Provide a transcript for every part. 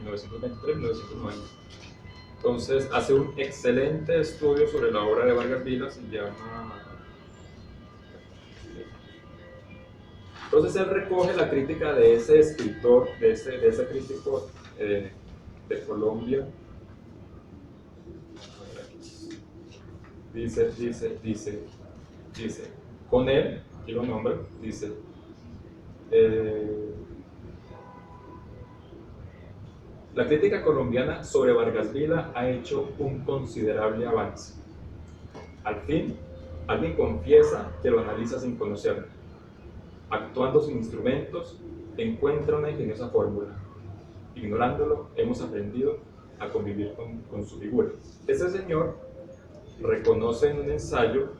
1923-1990. Entonces hace un excelente estudio sobre la obra de Vargas Vila, se llama... Entonces él recoge la crítica de ese escritor, de ese crítico de Colombia. Dice, con él, aquí lo nombra, dice, la crítica colombiana sobre Vargas Vila ha hecho un considerable avance. Al fin, alguien confiesa que lo analiza sin conocerlo. Actuando sin instrumentos, encuentra una ingeniosa fórmula. Ignorándolo, hemos aprendido a convivir con su figura. Ese señor reconoce en un ensayo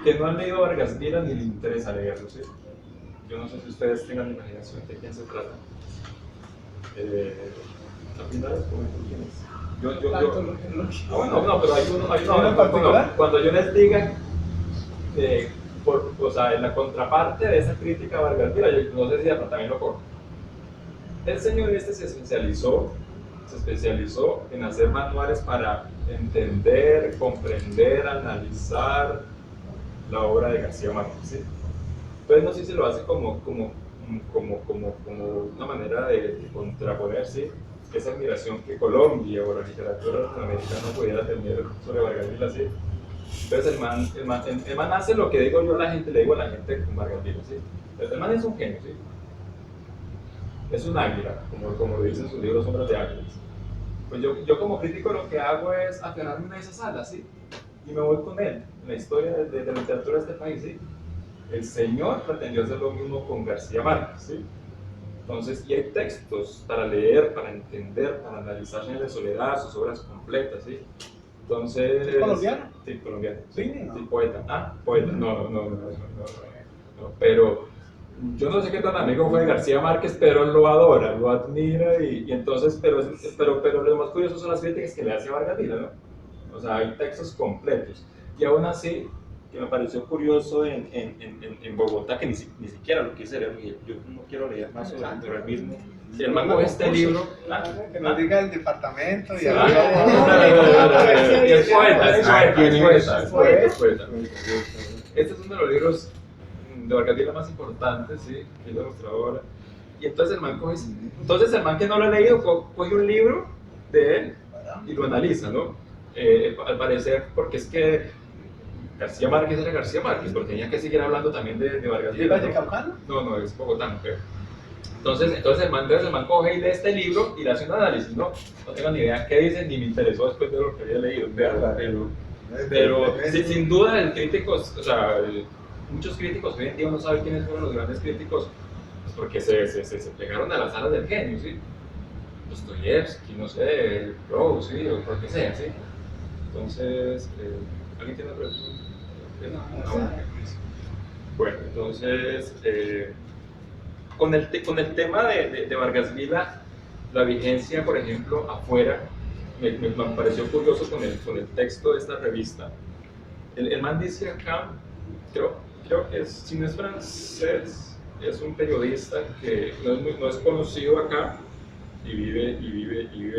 que no han leído a Vargas Vila ni le interesa leerlo, ¿sí? Yo no sé si ustedes tengan imaginación de quién se trata. Al final les comento quién es. Bueno, no, pero hay uno en particular. Cuando yo les diga, o sea, en la contraparte de esa crítica a Vargas Vila, yo no sé si también lo cojo. El señor este se especializó en hacer manuales para entender, comprender, analizar la obra de García Márquez, ¿sí? Entonces no sé si lo hace como una manera de contraponer, ¿sí?, esa admiración que Colombia o la literatura latinoamericana pudiera tener sobre Vargas Vila, ¿sí? Entonces el man hace lo que digo yo a la gente, le digo a la gente con Vargas Vila, ¿sí? El man es un genio, ¿sí? Es un águila, como lo dicen sus libros Sombras de Águilas. Pues yo como crítico lo que hago es aferrarme a esas alas, ¿sí? Y me voy con él, en la historia de la literatura de este país, ¿sí? El señor pretendió hacer lo mismo con García Márquez, ¿sí? Entonces, y hay textos para leer, para entender, para analizar Señas de Soledad, sus obras completas, ¿sí? Entonces... ¿Es colombiano? Sí, colombiano. Sí, no. Sí, poeta. Ah, poeta. No, pero yo no sé qué tan amigo fue de García Márquez, pero él lo adora, lo admira y entonces, pero lo más curioso son las críticas que le hace a Vargas Vila, ¿no? O sea, hay textos completos. Y aún así, que me pareció curioso en Bogotá, que ni siquiera lo quise leer, yo no quiero leer más sobre el mismo. Si el man coge este libro... Que nos diga el departamento y es poeta. Este es uno de los libros de Vargas Vila más importantes, ¿sí?, que es la nuestra obra. Y entonces el man que no lo ha leído, coge un libro de él y lo analiza, ¿no? Al parecer, porque es que García Márquez era García Márquez, porque tenía que seguir hablando también de Vargas Vila. ¿Es vallecaucano? No, es bogotano, creo. Entonces el man coge y lee este libro y le hace un análisis, ¿no? No tengo ni idea qué dice, ni me interesó después de lo que había leído, pero sin duda el crítico, o sea, muchos críticos hoy en día no saben quiénes fueron los grandes críticos, pues porque se pegaron a las alas del genio, ¿sí? Dostoyevsky, no sé, Rowe, ¿sí? O lo que sea, ¿sí? Entonces, ¿alguien tiene otra pregunta? No. Bueno, entonces, con el tema de Vargas Vila, la vigencia, por ejemplo, afuera, me pareció curioso con el texto de esta revista. El man dice acá, creo que si no es francés, es un periodista que no es conocido acá y vive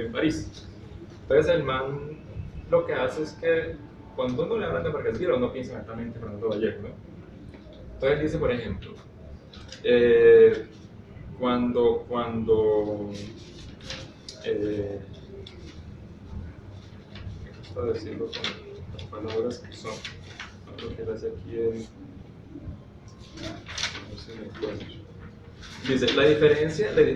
en París. Entonces el man lo que hace es que cuando uno le habla de Vargas Vila, uno piensa exactamente en Fernando Vallejo, ¿no? Entonces dice, por ejemplo, cuando me gusta decirlo con palabras que son, lo que hace aquí es, no sé, me acuerdo. Dice, la diferencia entre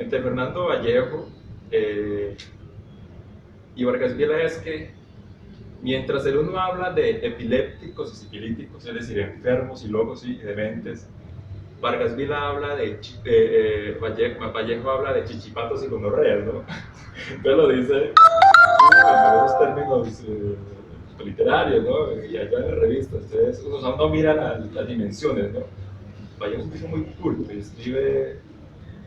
Fernando Vallejo y Vargas Vila es que mientras el uno habla de epilépticos y sifilíticos, es decir, enfermos y locos y dementes, Vargas Vila habla Vallejo habla de chichipatos y gonorreas, ¿no? Entonces lo dice con esos términos literarios, ¿no? Y allá en las revistas, entonces uno mira las dimensiones, ¿no? Vallejo es un tipo muy culto y escribe,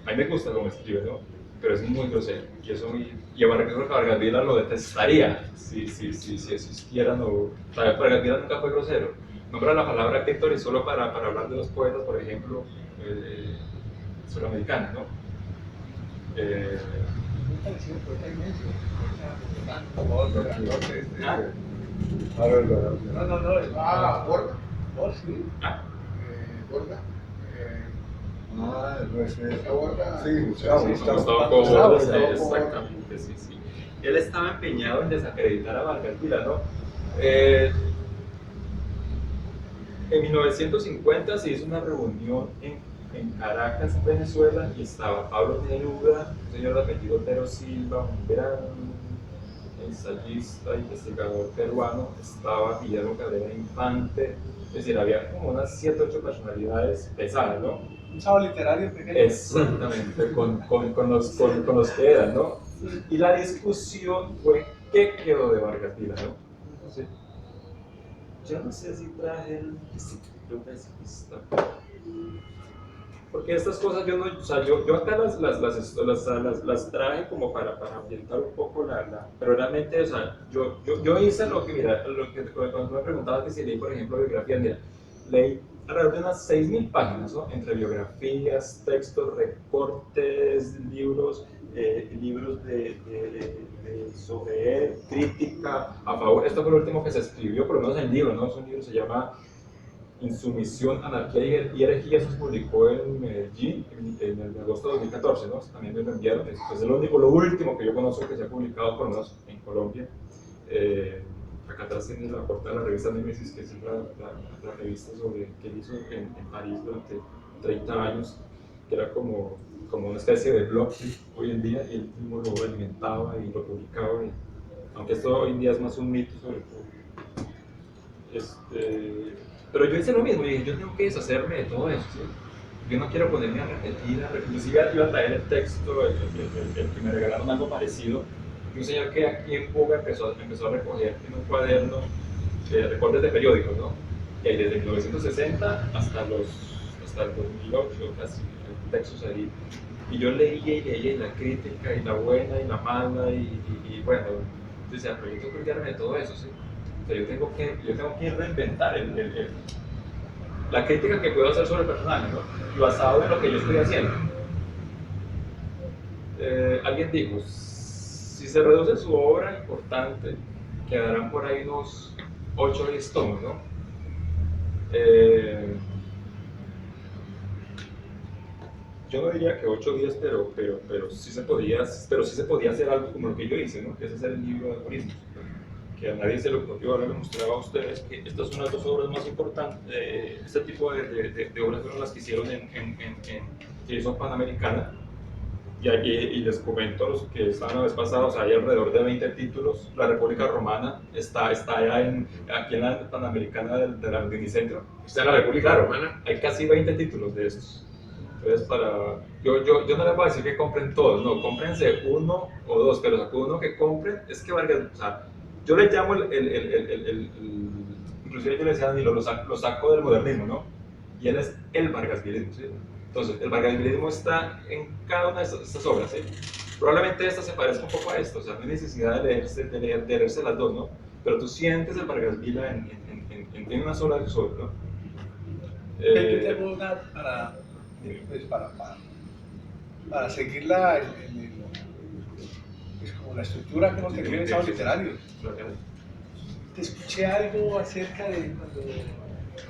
a mí me gusta cómo escribe, ¿no? Pero es muy grosero, y a Vargas Vila lo detestaría si existieran, o sea, Vargas Vila nunca fue grosero, nombra la palabra clítoris solo para hablar de los poetas, por ejemplo, suramericanos, ¿no? Muy parecido al poeta inmenso, poeta mexicano, Borga. Borga, sí. Borga. Borga. Sí, Gustavo. Exactamente, sí, sí. Él estaba empeñado en desacreditar a Vargas Vila, ¿no? En 1950 se hizo una reunión en Caracas, Venezuela, y estaba Pablo Neruda, un señor de apellido Otero Silva, un gran ensayista, investigador peruano, estaba Guillermo Cabrera Infante, es decir, había como unas 7 o 8 personalidades pesadas, ¿no? Un sábado literario pequeño. Exactamente, con los que eran, ¿no? Y la discusión fue qué quedó de Vargas Vila, ¿no? Sí. Yo no sé si traje el pessimista. Porque estas cosas yo no, o sea, yo acá las traje como para ambientar un poco pero realmente, o sea, yo hice lo que, mira, cuando me preguntaba que si leí, por ejemplo, biografías, mira, leí alrededor de unas 6.000 páginas, ¿no? Entre biografías, textos, recortes, libros sobre él, crítica, a favor. Esto fue lo último que se escribió, por lo menos en el libro, ¿no? Es un libro, se llama Insumisión, Anarquía y Herejía, eso se publicó en Medellín en el agosto de 2014, ¿no? También me lo enviaron, es lo último que yo conozco que se ha publicado, por lo menos en Colombia. Acá atrás tiene la portada de la revista Nemesis, que es la revista que él hizo en París durante 30 años, que era como una especie de blog, ¿sí? Hoy en día, y él mismo lo alimentaba y lo publicaba, aunque esto hoy en día es más un mito sobre todo. Pero yo hice lo mismo, y dije, yo tengo que deshacerme de todo eso, ¿sí? Yo no quiero ponerme a repetir, inclusive iba a traer el texto, el que me regalaron algo parecido, un señor que aquí en Cuba empezó a recoger en un cuaderno recortes de periódicos, ¿no? Y desde 1960 hasta el 2008, casi, textos ahí. Y yo leía y la crítica, y la buena, y la mala, y bueno, yo decía, pero yo tengo que olvidarme de todo eso, ¿sí? O sea, yo tengo que reinventar la crítica que puedo hacer sobre el personaje, ¿no? Y basado en lo que yo estoy haciendo. Alguien dijo, si se reduce su obra importante, quedarán por ahí unos 8 o 10 tomos, ¿no? Yo no diría que 8 días, pero sí se podía hacer algo como lo que yo hice, ¿no? Que es hacer el libro de aforismos. Que a nadie se lo ocurrió, ahora les mostraba a ustedes que estas son las 2 obras más importantes. Este tipo de obras fueron las que hicieron en Televisión Panamericana. Y les comento a los que estaban la vez pasada, o sea, hay alrededor de 20 títulos. La República Romana está allá aquí en la Panamericana del Unicentro. ¿Está en la República Romana? Hay casi 20 títulos de estos. Entonces, yo no les voy a decir que compren todos, no, cómprense 1 o 2, pero o sea, uno que compren es que Vargas, o sea, yo le llamo inclusive yo le decía a Danilo, lo saco del modernismo, ¿no? Y él es el vargasvilismo, ¿sí? Entonces, el vargasvilismo está en cada una de estas obras, ¿sí? Probablemente esta se parezca un poco a esto, o sea, no hay necesidad de leerse las dos, ¿no? Pero tú sientes el Vargas Vila en una sola de sus obras, ¿no? Yo tengo una para seguir pues como la estructura que hemos tenido en ensayos literarios. Te escuché algo acerca de cuando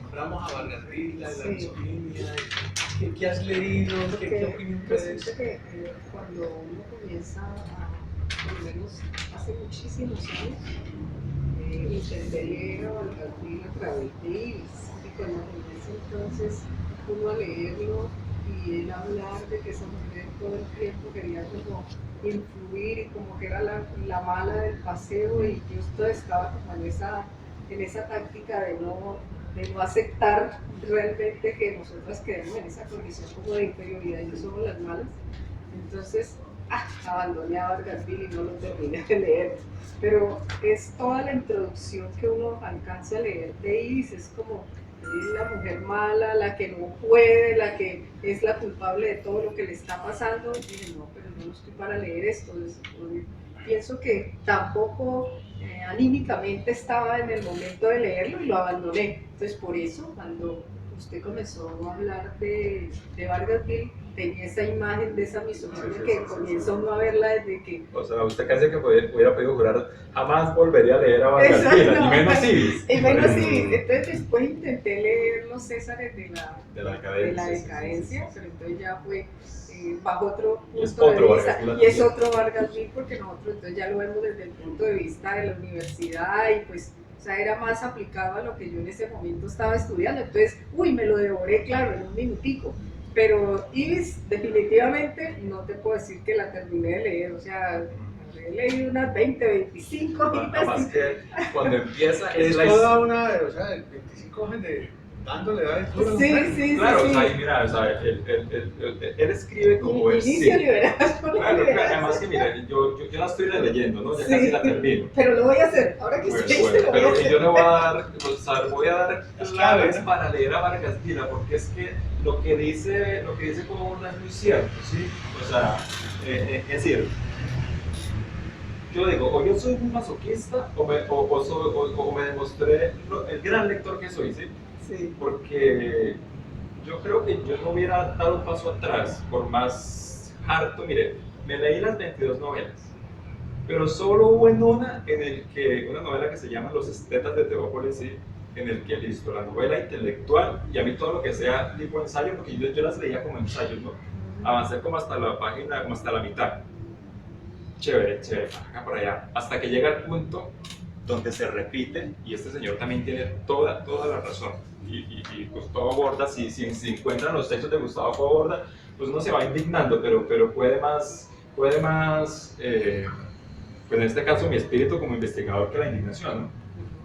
nombramos a Vargas Vila, la disciplina, ¿qué has leído? ¿Qué opinión tienes? Que cuando uno comienza por lo menos hace muchísimos años, intenté leer a Vargas Vila a través de Iris, y cuando comienza entonces uno a leerlo y él hablar de que esa mujer todo el tiempo quería como influir y como que era la mala del paseo, y yo estaba como en esa táctica de no aceptar realmente que nosotras quedemos en esa condición como de inferioridad y no somos las malas. Entonces abandoné a Vargas Vila y no lo terminé de leer, pero es toda la introducción que uno alcanza a leer de Iris, es como la mujer mala, la que no puede, la que es la culpable de todo lo que le está pasando. Y dije, no, pero no estoy para leer esto. Pienso que tampoco anímicamente estaba en el momento de leerlo y lo abandoné. Entonces por eso cuando usted comenzó a hablar de Vargas Gil, tenía esa imagen de esa misoginia que comienza uno a verla desde que... O sea, usted casi que hubiera podido jurar, jamás volvería a leer a Vargas Gil, y menos Ibis. Y menos Ibis. Entonces después intenté leer Los Césares de la decadencia, pero entonces ya fue bajo otro punto de vista. Y es otro Vargas Gil porque nosotros entonces ya lo vemos desde el punto de vista de la universidad y pues... O sea, era más aplicado a lo que yo en ese momento estaba estudiando. Entonces, me lo devoré, claro, en un minutico. Pero Ibis, definitivamente, no te puedo decir que la terminé de leer. O sea, he leído unas 20, 25 hojitas. Nada más que cuando empieza... Es toda una, o sea, 25 hojas de dándole duro. Sí. Claro, o sea, y mira, o sea, él escribe como él inicio liberal. Claro, además que mira, yo la estoy releyendo, ¿no? Ya casi la termino. Pero lo voy a hacer, ahora que Bueno, lo pero voy a hacer. yo le voy a dar, o sea, voy a dar claves para leer a Vargas Gil, porque es que lo que dice como uno es muy cierto, ¿sí? O sea, es decir, yo digo, o yo soy un masoquista o me demostré el gran lector que soy, ¿sí? Sí. Porque yo creo que yo no hubiera dado un paso atrás, por más harto, mire, me leí las 22 novelas, pero solo hubo en una novela que se llama Los Estetas de Teópolis, ¿sí? En el que listo, la novela intelectual, y a mí todo lo que sea tipo ensayo, porque yo las leía como ensayos, ¿no? Avancé como hasta la página, como hasta la mitad. Chévere, acá por allá, hasta que llega el punto donde se repite, y este señor también tiene toda la razón, y Gustavo Borda, si encuentran los textos de Gustavo Borda, pues uno se va indignando, pero puede más, pues en este caso mi espíritu como investigador que la indignación, ¿no?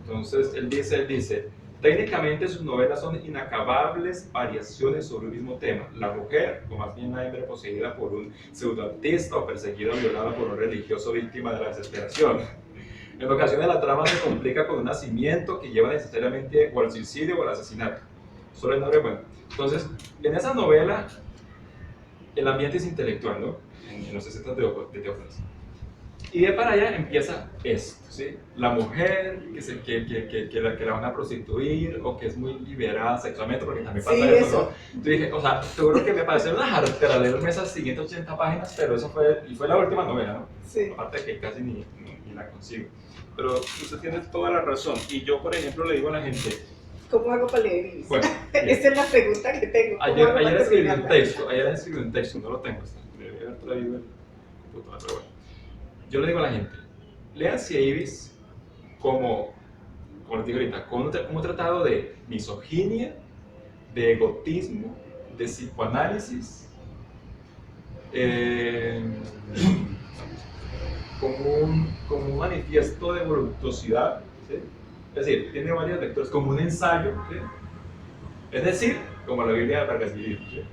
Entonces él dice, técnicamente sus novelas son inacabables variaciones sobre un mismo tema, la mujer, o más bien la hembra poseída por un pseudoartista o perseguida o violada por un religioso víctima de la desesperación. En ocasiones la trama se complica con un nacimiento que lleva necesariamente o al suicidio o al asesinato. Solo el nombre, bueno. Entonces, en esa novela, el ambiente es intelectual, ¿no? En los escenas de Teófanes. Y de para allá empieza esto, ¿sí? La mujer que la van a prostituir o que es muy liberada sexualmente, porque también pasa eso, ¿no? Yo dije, o sea, seguro que me pareció una jartera leerme esas siguientes 80 páginas, pero eso fue la última novela, ¿no? Sí. Aparte de que casi ni la consigo. Pero usted tiene toda la razón. Y yo, por ejemplo, le digo a la gente, ¿cómo hago para leer Ibis? Bueno, esa es la pregunta que tengo. ayer escribí un texto, no lo tengo, debe haber traído el computador, pero bueno. Yo le digo a la gente, léanse a Ibis como les digo ahorita, como un tratado de misoginia, de egotismo, de psicoanálisis, como un manifiesto de voluptuosidad, ¿sí? Es decir, tiene varias lecturas, como un ensayo, ¿sí? Es decir, como la Biblia de Vargas Gil, ¿sí?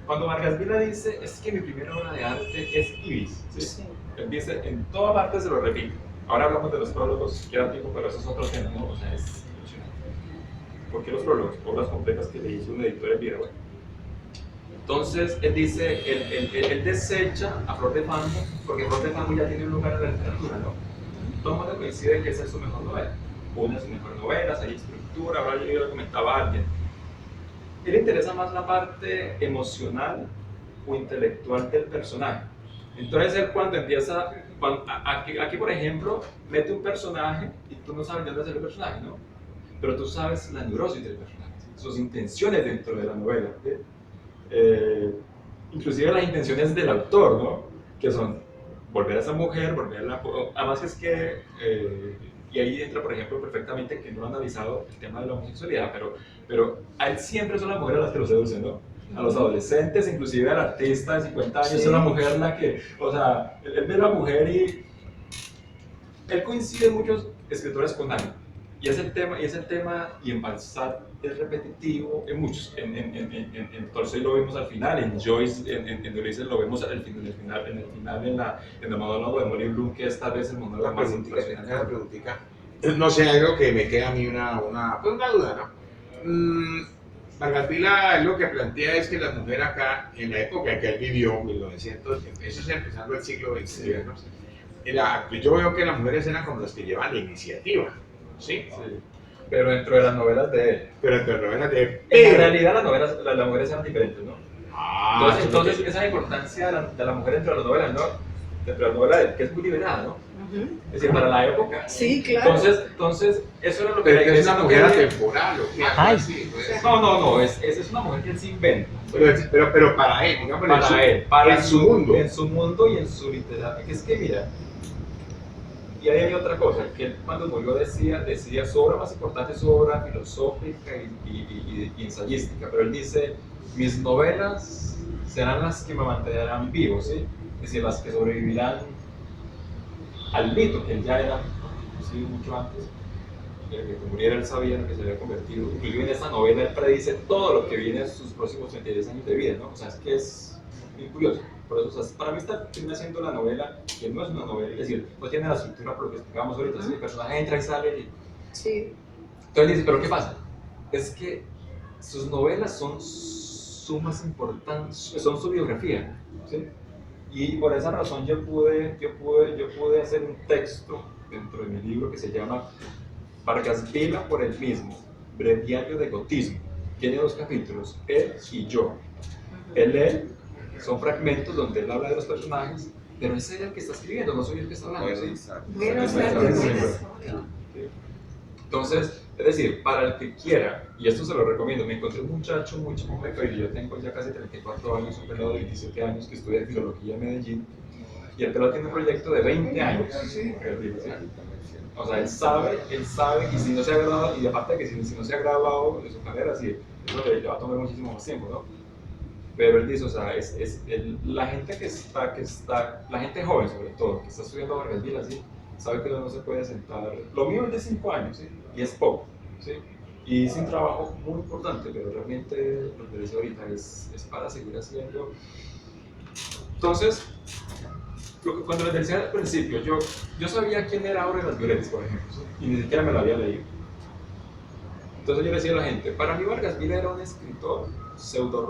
Cuando Vargas Gil dice, es que mi primera obra de arte es Ibis, ¿sí? Sí. Él dice, en toda parte se lo repite. Ahora hablamos de los prólogos, si queda tiempo, pero eso es otro tema, ¿no? O sea, es impresionante. ¿Por qué los prólogos? Obras completas que le hizo un editor de video. Entonces, él dice, él desecha a Flor de Fango, porque Flor de Fango ya tiene un lugar en la literatura, ¿no? Todo el mundo coincide que esa es su mejor novela. Una de sus mejores novelas, hay estructura, ahora yo lo comentaba a alguien. Él le interesa más la parte emocional o intelectual del personaje. Entonces él cuando empieza, aquí por ejemplo, mete un personaje y tú no sabes de dónde sale el personaje, ¿no? Pero tú sabes la neurosis del personaje, ¿sí? Sus intenciones dentro de la novela, ¿sí? Inclusive las intenciones del autor, ¿no? Que son volver a esa mujer, además es que, y ahí entra por ejemplo perfectamente que no han analizado el tema de la homosexualidad, pero a él siempre son las mujeres las que lo seducen, ¿no? A los adolescentes, inclusive al artista de 50 años, sí. Es una mujer la que, o sea, él ve a la mujer y él coincide en muchos escritores con algo. Y es el tema, y en Balzac es repetitivo, en muchos, en Tolstoy lo vemos al final, en Joyce, en Ulises lo vemos al final, en el monólogo de Molly Bloom, que es tal vez el monólogo más impresionante. Una preguntita, no sé, algo que me queda a mí una duda, ¿no? Vargas Gil lo que plantea es que la mujer acá, en la época en que él vivió, 1900, eso es empezando el siglo XX, ¿no? yo veo que las mujeres eran como las que llevan la iniciativa, ¿sí? Sí. Pero dentro de las novelas de él. Pero entre novelas de... En realidad las novelas, las mujeres eran diferentes, ¿no? Ah, Entonces esa importancia de la mujer dentro de las novelas, ¿no? Dentro de la novela de él, que es muy liberada, ¿no? Es decir, para la época. Sí, claro. Entonces eso era lo que pero la que es iglesia una no mujer quería. atemporal, ¿o qué? Ay. Así, pues. No, es una mujer que él se inventa. Pero para él, digamos, Para él, para en su mundo. En su mundo y en su literatura. Es que mira, y ahí hay otra cosa, que él cuando murió decía su obra más importante es su obra filosófica y ensayística, pero él dice, mis novelas serán las que me mantendrán vivo, ¿sí? Es decir, las que sobrevivirán al mito, que él ya era, sí, mucho antes, de que muriera él sabía lo que se había convertido. Inclusive en esta novela él predice todo lo que viene en sus próximos 33 años de vida, ¿no? O sea, es que es muy curioso. Por eso, o sea, para mí termina siendo la novela, que no es una novela, es decir, no tiene la estructura por lo que explicábamos ahorita, ¿sí? El personaje entra y sale y... Sí. Entonces dice, ¿pero qué pasa? Es que sus novelas son su más importante, son su biografía, ¿sí? Y por esa razón yo pude hacer un texto dentro de mi libro que se llama Vargas Vila por él mismo, breviario de gotismo. Tiene 2 capítulos, él y yo. Él son fragmentos donde él habla de los personajes, pero es él el que está escribiendo, no soy el que está hablando. ¿Sí? Buenas Sí. tardes. Sí. Entonces, es decir, para el que quiera, y esto se lo recomiendo, me encontré un muchacho muy chiquito, y yo tengo ya casi 34 años, un pelado de 27 años que estudia filología en Medellín, y el pelado tiene un proyecto de 20 años. ¿Sí? O sea, él sabe, y si no se ha graduado, y aparte de que si no se ha graduado de su carrera, sí, eso le va a tomar muchísimo más tiempo, ¿no? Pero él dice, o sea, la gente que está, la gente joven sobre todo, que está estudiando Vargas Vila, ¿sí? Sabe que uno no se puede sentar. Lo mío es de 5 años, ¿sí? Y es poco, ¿sí? Y es un trabajo muy importante, pero realmente lo que dice ahorita es para seguir haciendo. Entonces, cuando les decía al principio, yo sabía quién era Aurora Las Violetas, por ejemplo, ¿sí? Y ni siquiera me lo había leído. Entonces yo le decía a la gente, para mí Vargas Vila era un escritor pseudo